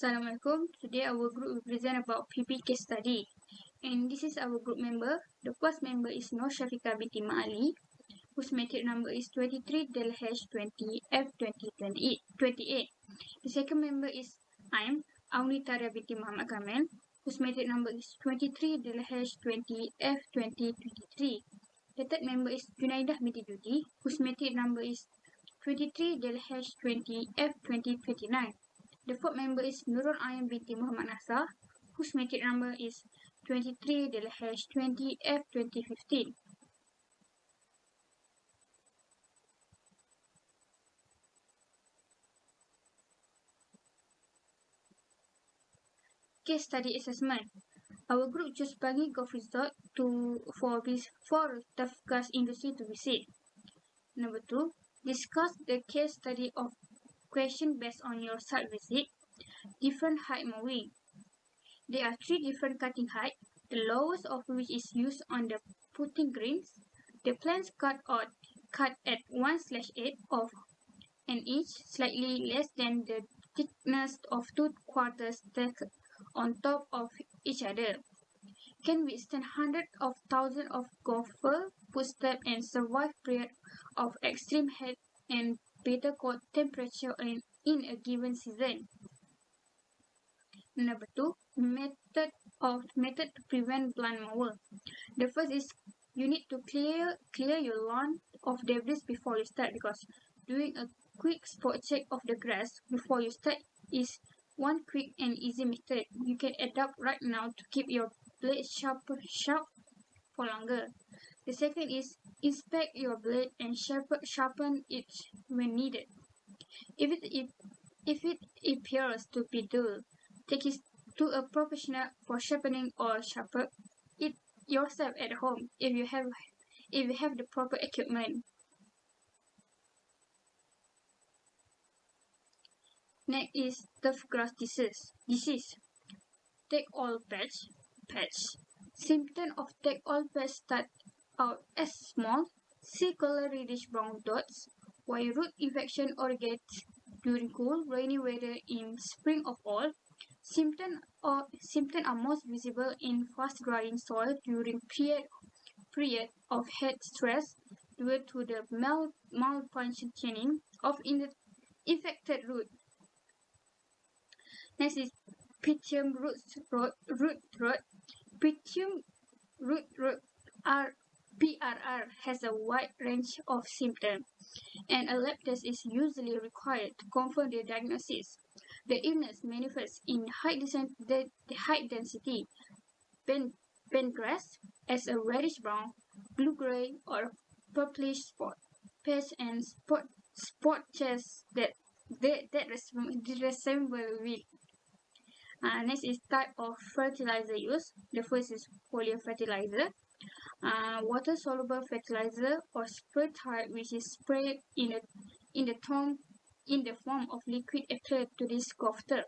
Assalamualaikum. Today our group will present about PP case study. And this is our group member. The first member is SHAFIKA binti Ali, whose matric number is 23-20F2028. The second member is AUNI THARIYAH binti KAMIL, whose matric number is 23-20F2023. The third member is JUNAIDAH binti JUHDI, whose matric number is 23-20F2029. The fourth member is NURUL binti Nasar, whose matric number is 23-20F2015. Case study assessment. Our group chose Bangi Golf Resort for tough gas industry to visit. Number 2, discuss the case study of question based on your site visit. Different height mowing. There are 3 different cutting height, the lowest of which is used on the putting greens. The plants cut at 1/8 of an inch, slightly less than the thickness of 2 quarters stacked on top of each other. Can withstand hundreds of thousands of golfer footsteps and survive period of extreme heat and bitter cold temperature in a given season. Number 2, method to prevent blind mower. The first is you need to clear your lawn of debris before you start, because doing a quick spot check of the grass before you start is one quick and easy method you can adopt right now to keep your blade sharp for longer. The second is inspect your blade and sharpen it when needed. If it appears to be dull, take it to a professional for sharpening or sharpen it yourself at home if you have the proper equipment. Next is tough grass disease. Take all patch. Symptoms of take all patch start out as small, circular reddish brown dots, while root infection originates during cool, rainy weather in spring or fall. Symptoms are most visible in fast-drying soil during period of heat stress due to the malfunctioning of infected root. Next is Pythium root rot. Pythium root rot PRR has a wide range of symptoms, and a lab test is usually required to confirm the diagnosis. The illness manifests in high density bentgrass as a reddish brown, blue-gray, or purplish spot patch and spot chest that resemble wheat. Next is type of fertilizer use. The first is foliar fertilizer, water-soluble fertilizer or spray type, which is sprayed in the form of liquid applied to this golf turf.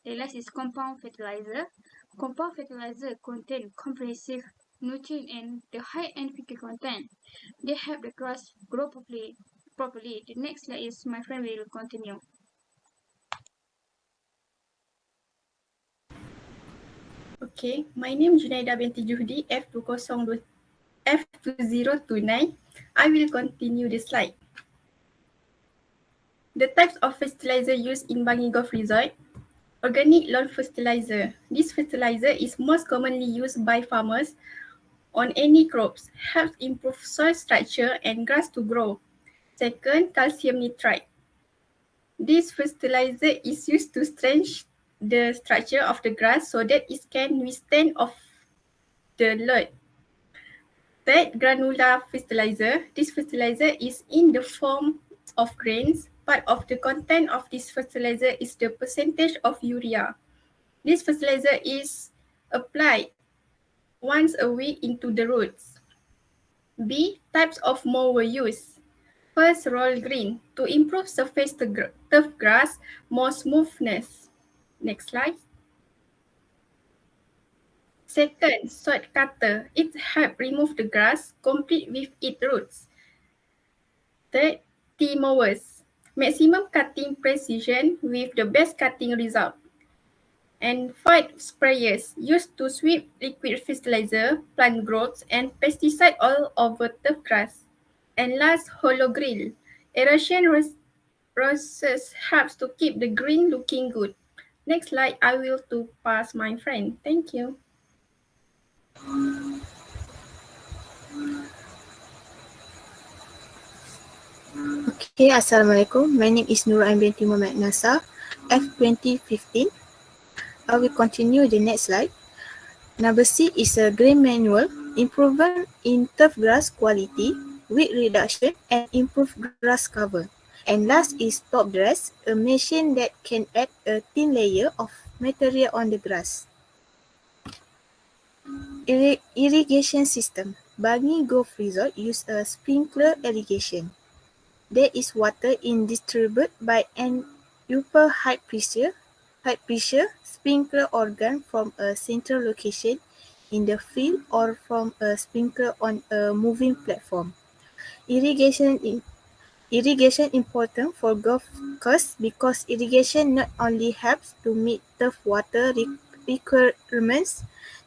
The last is compound fertilizer. Compound fertilizer contain comprehensive nutrient and the high NPK content. They help the grass grow properly. The next slide is my friend will continue. Okay, my name is JUNAIDAH binti JUHDI, F2029. I will continue the slide. The types of fertilizer used in Bangi Golf Resort. Organic lawn fertilizer. This fertilizer is most commonly used by farmers on any crops, helps improve soil structure and grass to grow. Second, calcium nitrite. This fertilizer is used to strengthen the structure of the grass so that it can withstand of the load. Third, granular fertilizer. This fertilizer is in the form of grains. Part of the content of this fertilizer is the percentage of urea. This fertilizer is applied once a week into the roots. B, types of mower use. First, roll green to improve surface turf grass, more smoothness. Next slide. Second, sod cutter. It helps remove the grass complete with its roots. Third, T mowers. Maximum cutting precision with the best cutting result. And 5. Sprayers, used to sweep liquid fertilizer, plant growth, and pesticide all over turf grass. And last, hollow grill. Erosion process helps to keep the green looking good. Next slide, I will to pass my friend. Thank you. Okay, Assalamualaikum. My name is NURUL binti Muhammad Nasar, F2015. I will continue the next slide. Number C is a grain manual, improvement in turf grass quality, weed reduction, and improved grass cover. And last is top dress, a machine that can add a thin layer of material on the grass. Irrigation system. Bangi Golf Resort use a sprinkler irrigation. There is water in distributed by an upper high pressure sprinkler organ from a central location in the field or from a sprinkler on a moving platform. Irrigation important for golf course because irrigation not only helps to meet turf water requirements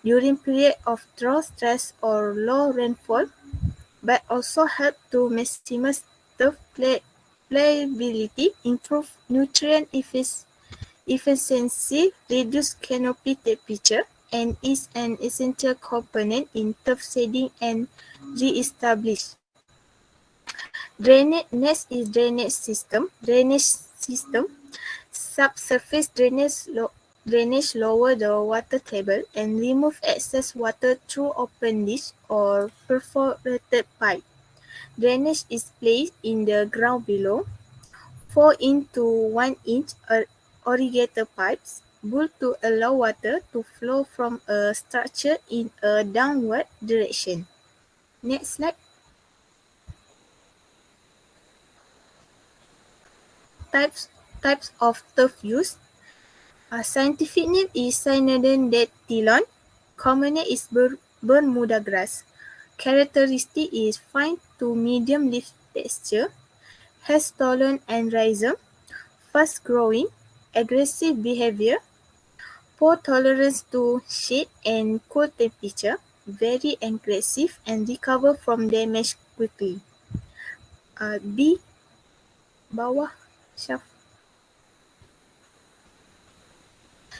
during period of drought stress or low rainfall, but also help to maximize turf playability, improve nutrient efficiency, reduce canopy temperature, and is an essential component in turf seeding and re-establish. Next is Drainage system. Subsurface drainage lower the water table and remove excess water through open ditch or perforated pipe. Drainage is placed in the ground below. 4 into 1 inch irrigator pipes built to allow water to flow from a structure in a downward direction. Next slide. Types of turf use. Scientific name is Cynodon. Common name is Bermuda grass. Characteristic is fine to medium leaf texture, has tolerant and rhizome, fast growing, aggressive behavior, poor tolerance to shade and cold temperature, very aggressive and recover from damage quickly. B. Bawah Syaf.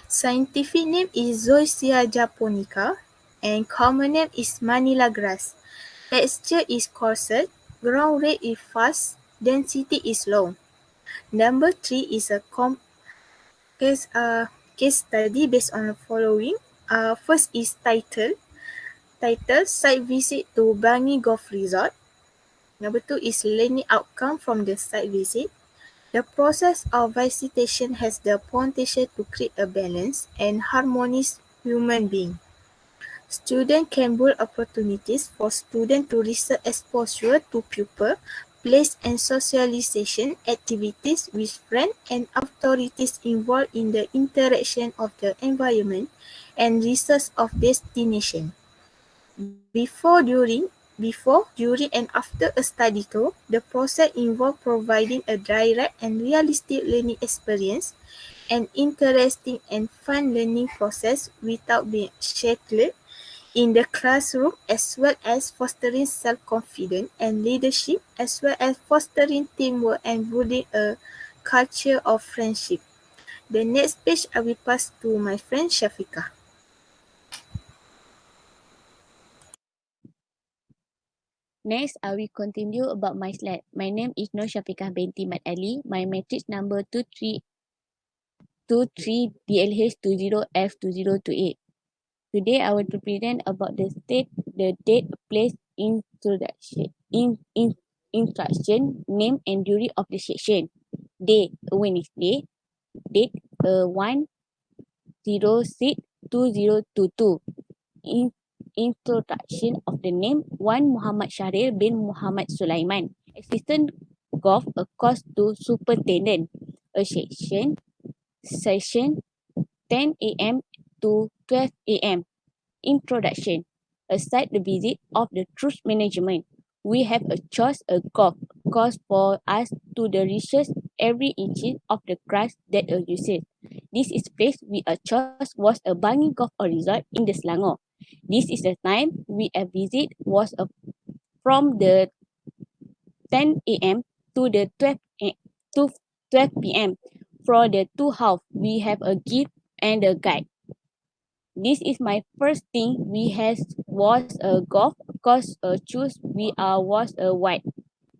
Scientific name is Zoysia japonica and common name is Manila grass. Texture is coarser, ground rate is fast, density is low. Number 3 is a case study based on the following. First is title, site visit to Bangi Golf Resort. Number 2 is learning outcome from the site visit. The process of visitation has the potential to create a balanced and harmonious human being. Students can build opportunities for students to receive exposure to pupil, place and socialization activities with friends and authorities involved in the interaction of the environment and research of destination. During and after a study tour, the process involves providing a direct and realistic learning experience, an interesting and fun learning process without being shackled in the classroom, as well as fostering self-confidence and leadership, as well as fostering teamwork and building a culture of friendship. The next page I will pass to my friend Shafika. Next, I will continue about my slide. My name is Nur Shafika binti Mat Ali. My matrix number 23 BLH20F2028. Today, I will present about the date, place, instruction, name and duty of the section. Day, Awareness Day. Date, 1/06/2022. Introduction of the name 1 Muhammad Syahrir bin Muhammad Sulaiman. Assistant Golf, a course to Superintendent. A session 10 a.m. to 12 a.m. Introduction. A site visit of the truth management. We have a choice a golf course for us to the research every inch of the grass that a uses. This is place we chose was a Bangi Golf Resort in the Selangor. This is the time we a visit was from the 10 a.m. to the 12 p.m. For the 2 half, we have a gift and a guide. This is my first thing we has was a golf cause choose we are was a white.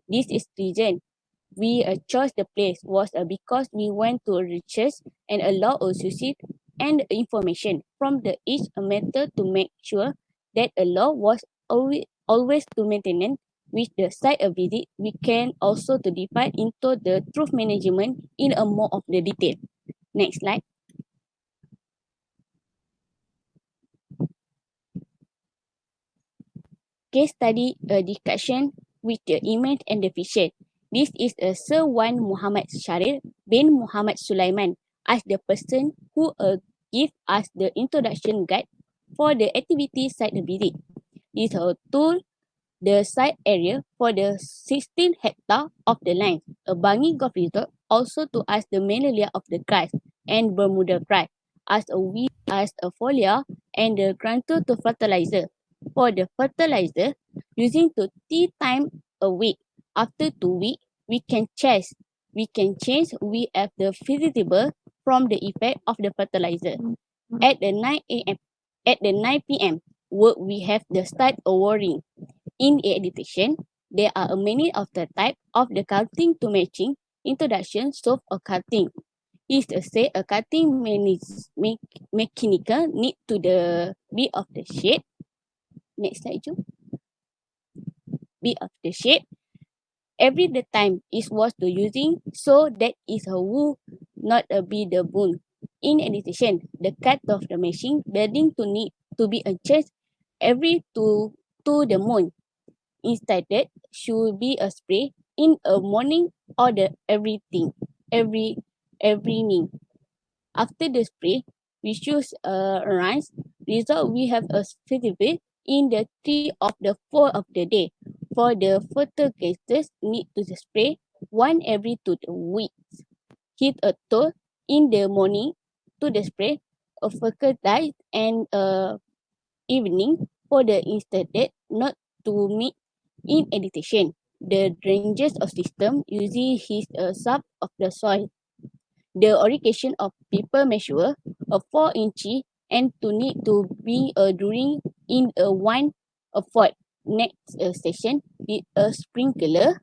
This is reason we chose the place was because we went to research and allow us to see and information from the each method to make sure that a law was always to maintain with the site a visit. We can also to divide into the truth management in a more of the detail. Next slide. Case study discussion with the image and the feature. This is a Sir Wan Muhammad Sharif bin Muhammad Sulaiman as the person who give us the introduction guide for the activity site visit. This tool the site area for the 16 hectare of the land. A Bangi Golf Resort also to us the main layer of the grass and Bermuda grass as a weed as a foliar and the grantor to fertilizer. For the fertilizer, using to 3 times a week. After 2 weeks, we can change. We have the feasible from the effect of the fertilizer. At the 9 a.m. At the 9 p.m. work we have the start awarding. In education, there are many of the type of the cutting to matching introduction of a cutting. Is to say a cutting mechanical need to the bit of the shape. Next slide, Ju. Bit of the shape. Every the time is was to using so that is a wool, not a be the bone. In addition, the cut of the machine building to need to be adjusted every to the moon. Instead, that should be a spray in a morning or the every evening. After the spray, we choose a rinse. Result we have a specific in the 3 of the 4 of the day. For the fertilizers, need to spray one every 2 weeks. Hit a toe in the morning to the spray a fertilizer and evening for the instead not to meet in addition. The drainage of system using his sub of the soil. The irrigation of people measure a 4 inch and to need to be during in a 1 foot. Next station with a sprinkler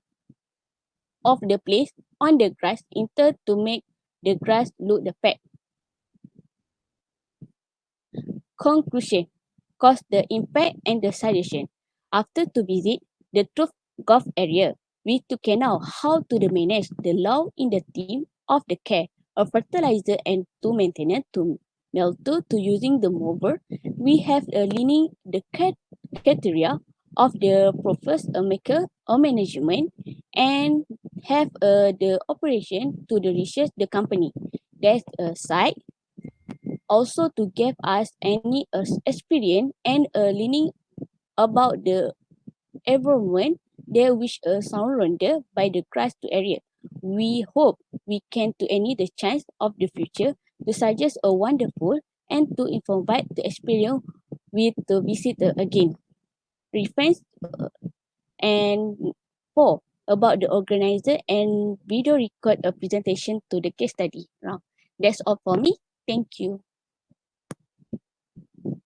of the place on the grass inter to make the grass look the fat. Conclusion. Cause the impact and the suggestion. After to visit the truth golf area, we to know how to manage the law in the team of the care of fertilizer and to maintain it to melter to using the mover. We have a leaning the criteria of the profess maker or management and have the operation to the research the company. That's a side also to give us any experience and a learning about the environment they wish a surrounded by the grass to area. We hope we can to any the chance of the future to suggest a wonderful and to invite the experience with the visitor again. Reference and 4 about the organizer and video record a presentation to the case study round. That's all for me. Thank you.